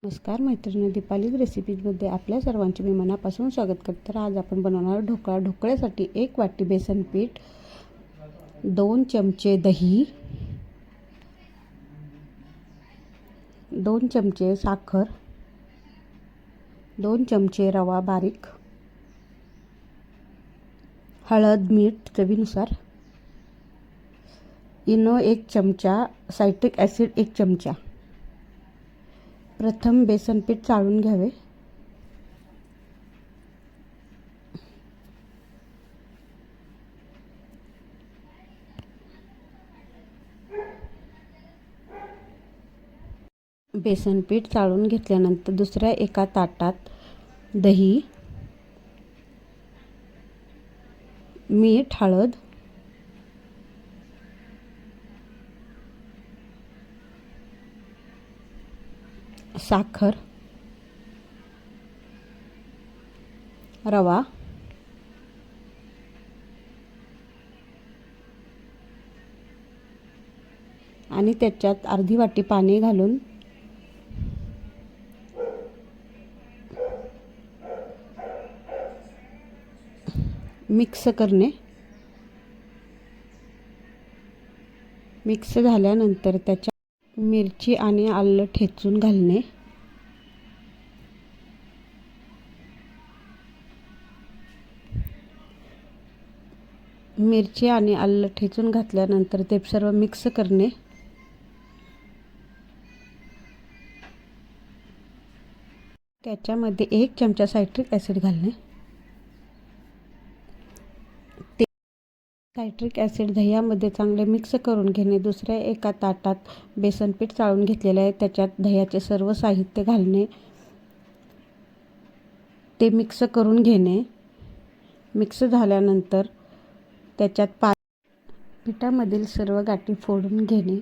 नमस्कार मैत्रिणी, दीपालीज रेसिपीजमध्ये आपल्या सर्वांचे मी मनापासून स्वागत करते. तर आज आपण बनवणार ढोकळा. ढोकळ्यासाठी 1 वाटी बेसन पीठ, 2 चमचे दही, 2 चमचे साखर, 2 चमचे रवा बारीक, हळद, मीठ चवीनुसार, इनो 1 चमचा, सायट्रिक ॲसिड 1 चमचा. प्रथम बेसन पीठ चाळून घ्यावे. बेसन पीठ चाळून घेतल्यानंतर दुसऱ्या एका ताटात दही, मीठ, हळद, साखर, रवा, आणि त्याच्यात अर्धी वाटी पाणी घालून मिक्स करणे. मिक्स झाल्यानंतर त्याच्यात मिरची आणि आलं ठेचून घालणे. मिरची आणि आलं ठेचून घातल्यानंतर ते सर्व मिक्स करणे. त्याच्यामध्ये 1 चमचा सायट्रिक ॲसिड घालणे. सायट्रिक ॲसिड दह्यामध्ये चांगले मिक्स करून घेणे. दुसऱ्या एका ताटात बेसन पीठ चाळून घेतलेले आहे, त्याच्यात दह्याचे सर्व साहित्य घालणे. ते मिक्स करून घेणे. मिक्स झाल्यानंतर त्याच्यात पिठामधील सर्व गाठी फोडून घेणे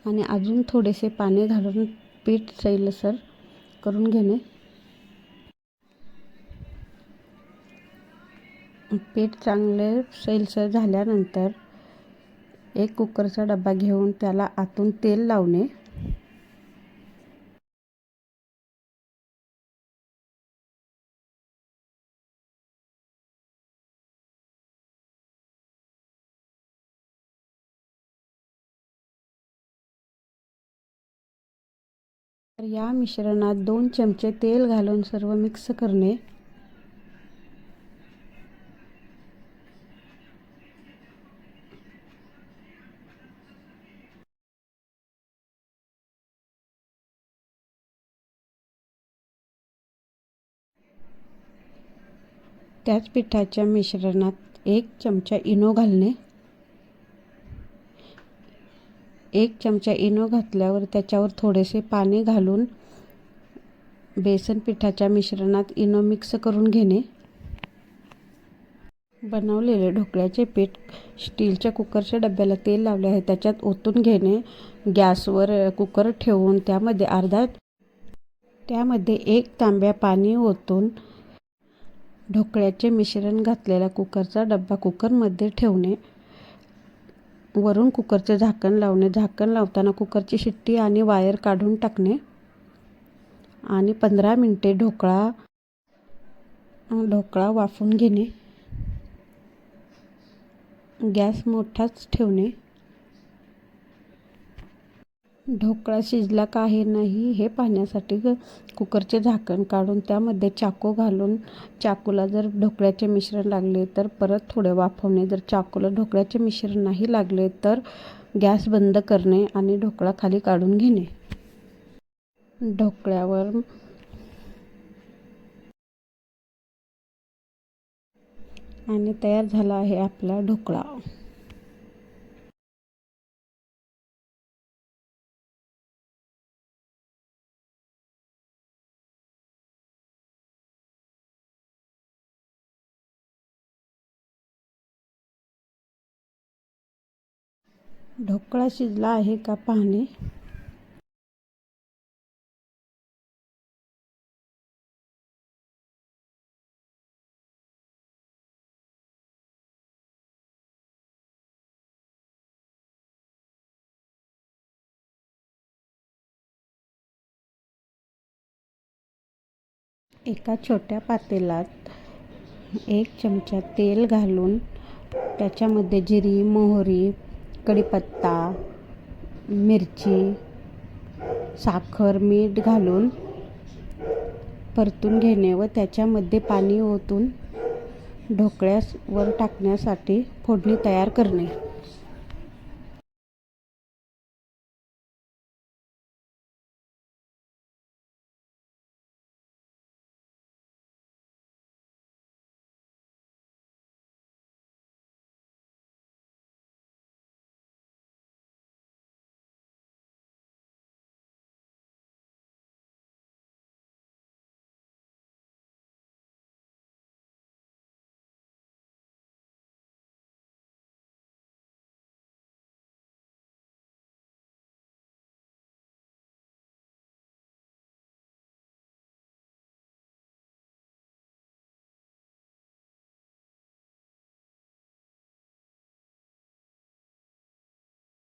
आणि अजून थोडेसे पाणी घालून पीठ सैलसर करून घेणे. पीठ चांगले सैलसर झाल्यानंतर एक कुकरचा डबा घेऊन त्याला आतून तेल लावणे. तर या मिश्रणात 2 चमचे तेल घालून सर्व मिक्स करणे. त्याच पिठाच्या मिश्रणात 1 चमचा इनो घालणे. 1 चमचा इनो घातल्यावर त्याच्यावर थोडेसे पाणी घालून बेसन पिठाच्या मिश्रणात इनो मिक्स करून घेणे. बनवलेले ढोकळ्याचे पीठ स्टीलच्या कुकरच्या डब्याला तेल लावले आहे, त्याच्यात ओतून घेणे. गॅसवर कुकर ठेवून त्यामध्ये 1 तांब्या पाणी ओतून ढोकळ्याचे मिश्रण घातलेला कुकरचा डब्बा कुकरमध्ये ठेवणे. वरून कुकरचे झाकण लावणे. झाकण लावताना कुकरची शिट्टी आणि वायर काढून टाकणे आणि 15 मिनिटे ढोकळा वाफवून घेणे. गॅस मोठाच ठेवणे. ढोकळा शिजला का आहे नाही हे पाहण्यासाठी कुकरचे झाकण काढून त्यामध्ये चाकू घालून चाकूला जर ढोकळ्याचे मिश्रण लागले तर परत थोडे वाफवणे. जर चाकूला ढोकळ्याचे मिश्रण नाही लागले तर गॅस बंद करणे आणि ढोकळा खाली काढून घेणे. ढोकळ्यावर आणि तयार झाला आहे आपला ढोकळा. ढोकळा शिजला आहे का पाहणे. एका छोट्या पातेल्यात 1 चमचा तेल घालून त्याच्यामध्ये जिरी, मोहरी, कढीपत्ता, मिरची, साखर, मीठ घालून परतून घेणे व त्याच्यामध्ये पाणी ओतून ढोकळ्यावर टाकण्यासाठी फोडणी तयार करणे.